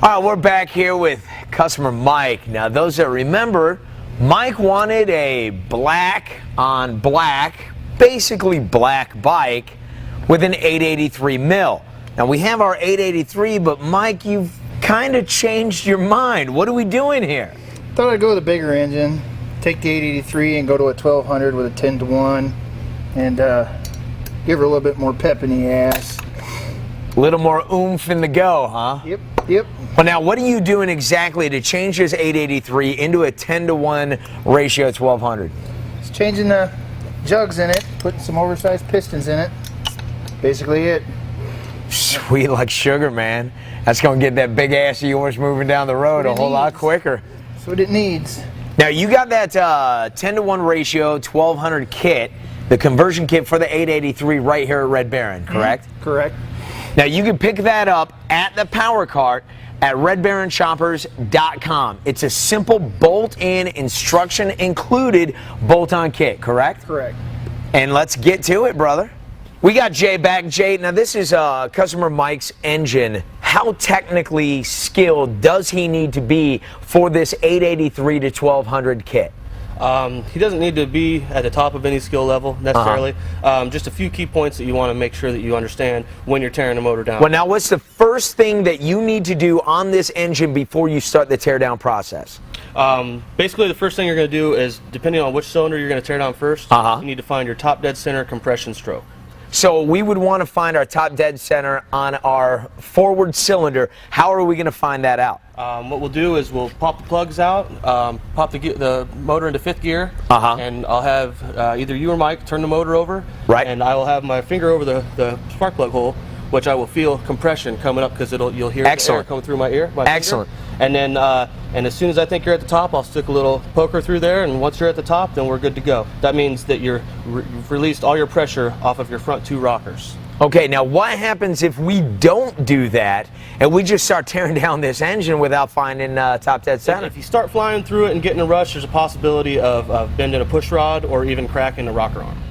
All right, we're back here with customer Mike. Now, those that remember, Mike wanted a black on black, basically black bike with an 883 mil. Now, we have our 883, but Mike, you've kind of changed your mind. What are we doing here? Thought I'd go with a bigger engine, take the 883 and go to a 1200 with a 10-to-1 and give her a little bit more pep in the ass. A little more oomph in the go, huh? Yep. Well, now, what are you doing exactly to change this 883 into a 10-to-1 ratio 1200? It's changing the jugs in it, putting some oversized pistons in it. Basically it. Sweet like sugar, man. That's going to get that big ass of yours moving down the road a whole lot quicker. That's what it needs. Now, you got that 10-to-1 ratio 1200 kit, the conversion kit for the 883 right here at Red Baron, correct? Correct. Now, you can pick that up at the Power Cart at redbaronshoppers.com. It's a simple bolt-in, instruction included bolt-on kit, correct? Correct. And let's get to it, brother. We got Jay back. Jay, now this is customer Mike's engine. How technically skilled does he need to be for this 883 to 1200 kit? He doesn't need to be at the top of any skill level necessarily. Just a few key points that you want to make sure that you understand when you're tearing the motor down. Well, now what's the first thing that you need to do on this engine before you start the tear down process? Basically, the first thing you're going to do is, depending on which cylinder you're going to tear down first, you need to find your top dead center compression stroke. So we would want to find our top dead center on our forward cylinder. How are we going to find that out? What we'll do is we'll pop the plugs out, pop the motor into 5th gear, and I'll have either you or Mike turn the motor over, and I will have my finger over the spark plug hole, which I will feel compression coming up because you'll hear the air coming through my ear. Excellent. And then and as soon as I think you're at the top, I'll stick a little poker through there, and once you're at the top, then we're good to go. That means that you've released all your pressure off of your front 2 rockers. Okay, now what happens if we don't do that and we just start tearing down this engine without finding top dead center? If you start flying through it and getting a rush, there's a possibility of bending a push rod or even cracking a rocker arm.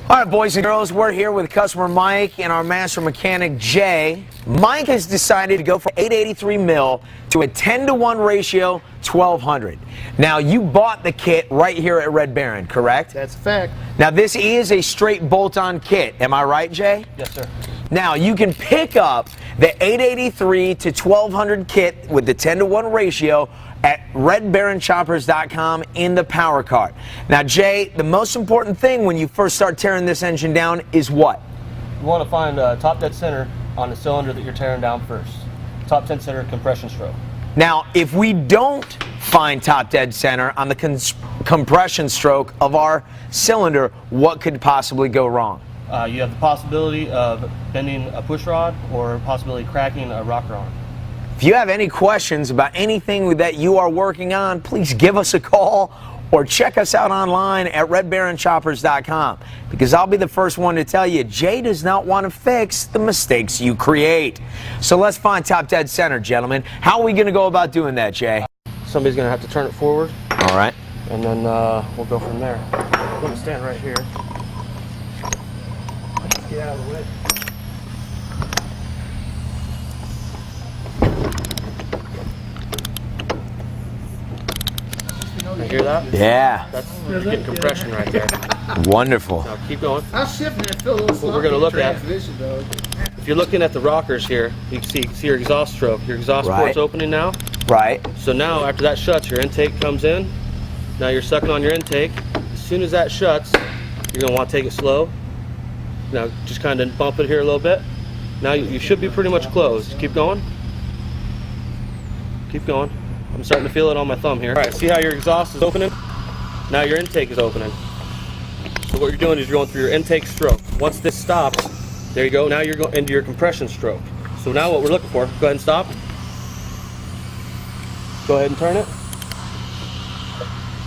All right, boys and girls, we're here with customer Mike and our master mechanic, Jay. Mike has decided to go from 883 mil to a 10-to-1 ratio 1200. Now, you bought the kit right here at Red Baron, correct? That's a fact. Now, this is a straight bolt-on kit. Am I right, Jay? Yes, sir. Now, you can pick up the 883 to 1200 kit with the 10-to-1 ratio at redbaronshoppers.com in the Power Cart. Now, Jay, the most important thing when you first start tearing this engine down is what? You want to find top dead center on the cylinder that you're tearing down first. Top dead center compression stroke. Now, if we don't find top dead center on the compression stroke of our cylinder, what could possibly go wrong? You have the possibility of bending a push rod or possibly cracking a rocker arm. If you have any questions about anything that you are working on, please give us a call or check us out online at redbaronshoppers.com, because I'll be the first one to tell you, Jay does not want to fix the mistakes you create. So let's find top dead center, gentlemen. How are we going to go about doing that, Jay? Somebody's going to have to turn it forward. All right. And then we'll go from there. I'm going to stand right here. Get out of the way. You hear that? Yeah. That's you're getting compression right there. Wonderful. Now keep going. I was shifting it, feel a little What we're going to look at, though. if you're looking at the rockers here, you can see your exhaust stroke. Your exhaust port's opening now. Right. So now after that shuts, your intake comes in. Now you're sucking on your intake. As soon as that shuts, you're going to want to take it slow. Now just kind of bump it here a little bit. Now you should be pretty much closed. Keep going. Keep going. I'm starting to feel it on my thumb here. All right, see how your exhaust is opening? Now your intake is opening. So what you're doing is you're going through your intake stroke. Once this stops, there you go. Now you're going into your compression stroke. So now what we're looking for, go ahead and stop. Go ahead and turn it.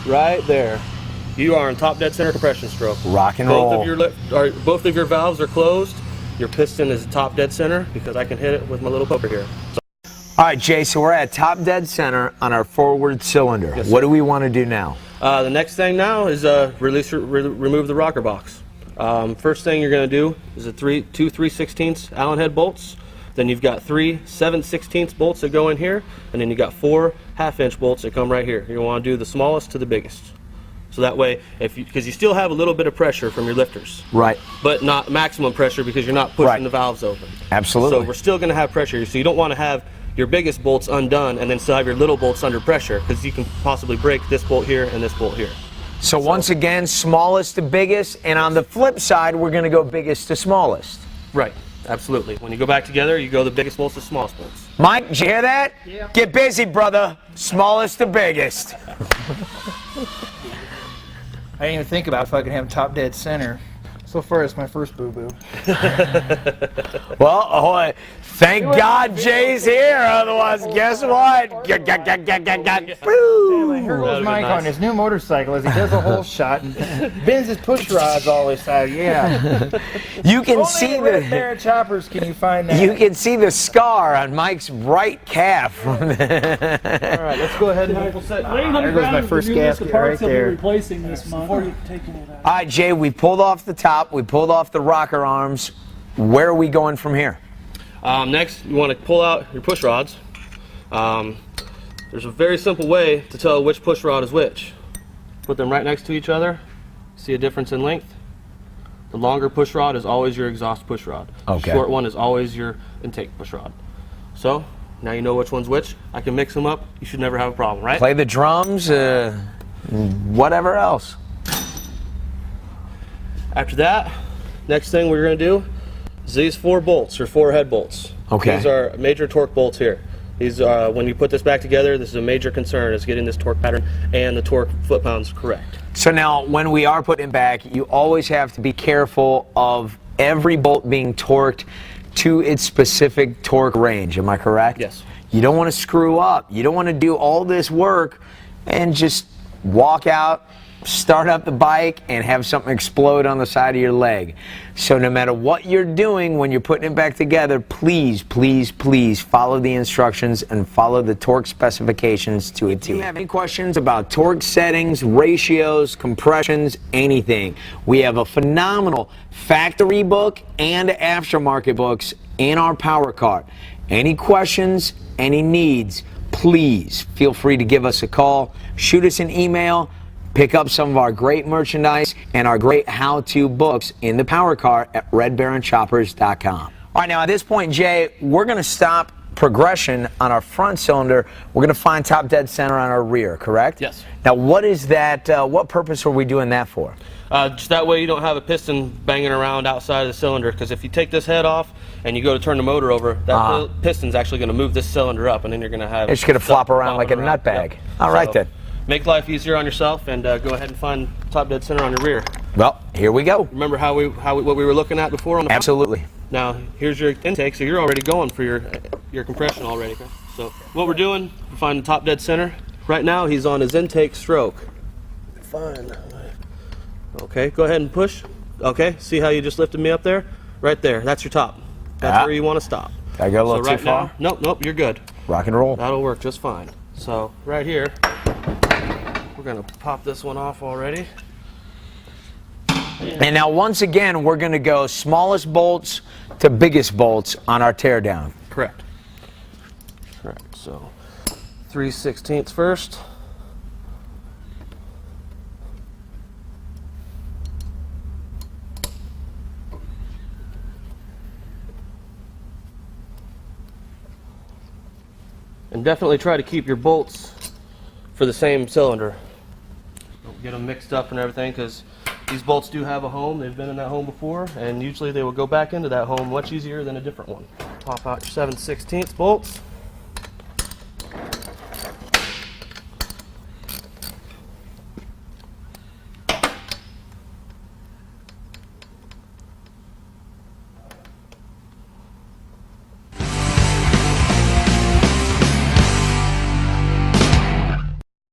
Right there. you are in top dead center compression stroke. Rock and roll. Both of your valves are closed. Your piston is top dead center because I can hit it with my little poker here. So, all right, Jay, so we're at top dead center on our forward cylinder. Yes, what do we want to do now? The next thing now is remove the rocker box. First thing you're going to do is two 3/16 Allen head bolts. Then you've got 3 7/16 bolts that go in here, and then you got 4 1/2-inch bolts that come right here. You want to do the smallest to the biggest. So that way, because you still have a little bit of pressure from your lifters. Right. But not maximum pressure because you're not pushing the valves open. Absolutely. So we're still going to have pressure. So you don't want to have your biggest bolts undone and then still have your little bolts under pressure, because you can possibly break this bolt here and this bolt here. So once again, smallest to biggest, and on the flip side, we're going to go biggest to smallest. Right. Absolutely. When you go back together, you go the biggest bolts to smallest bolts. Mike, did you hear that? Yeah. Get busy, brother. Smallest to biggest. I didn't even think about if I could have top dead center. So far, it's my first boo-boo. Well, thank God Jay's here. Otherwise, guess what? My hair goes Mike on his new motorcycle as he does a whole shot and bends his push rods all this out. Yeah. You can Only see in Red Baron choppers can you find that. You can see the scar on Mike's right calf. All right, let's go ahead and there goes my first gasket right there. Replacing this before you taking it out. All right, Jay, we pulled off the top. We pulled off the rocker arms. Where are we going from here? Next, you want to pull out your push rods. There's a very simple way to tell which push rod is which. Put them right next to each other. See a difference in length? The longer push rod is always your exhaust push rod. Okay. The short one is always your intake push rod. So, now you know which one's which. I can mix them up. You should never have a problem, right? Play the drums, whatever else. After that, next thing we're going to do is these 4 bolts, or 4 head bolts. Okay. These are major torque bolts here. These when you put this back together, this is a major concern, is getting this torque pattern and the torque foot-pounds correct. So now, when we are putting it back, you always have to be careful of every bolt being torqued to its specific torque range. Am I correct? Yes. You don't want to screw up. You don't want to do all this work and just walk out, start up the bike, and have something explode on the side of your leg. So no matter what you're doing when you're putting it back together, please, please, please follow the instructions and follow the torque specifications to a T. If you have any questions about torque settings, ratios, compressions, anything, we have a phenomenal factory book and aftermarket books in our power cart. Any questions, any needs, please feel free to give us a call, shoot us an email, pick up some of our great merchandise and our great how-to books in the power cart at redbaronchoppers.com. All right, now at this point, Jay, we're going to stop progression on our front cylinder. We're going to find top dead center on our rear, correct? Yes. Now, what is that? What purpose are we doing that for? Just that way you don't have a piston banging around outside of the cylinder, because if you take this head off and you go to turn the motor over, that piston's actually going to move this cylinder up, and then you're going to have it's going to flop around like a nut bag. Yep. All right, then. Make life easier on yourself, and go ahead and find top dead center on your rear. Well, here we go. Remember what we were looking at before on the Absolutely. Now here's your intake, so you're already going for your compression already. So what we're doing, we find the top dead center. Right now he's on his intake stroke. Fine. Okay, go ahead and push. Okay, see how you just lifted me up there? Right there, that's your top. That's where you want to stop. I go a little too far? Nope, you're good. Rock and roll. That'll work just fine. So right here, we're going to pop this one off already. And now once again, we're going to go smallest bolts to biggest bolts on our teardown. Correct. Correct. So 3/16 first. And definitely try to keep your bolts for the same cylinder. Don't get them mixed up and everything, because these bolts do have a home. They've been in that home before, and usually they will go back into that home much easier than a different one. Pop out your 7/16 bolts.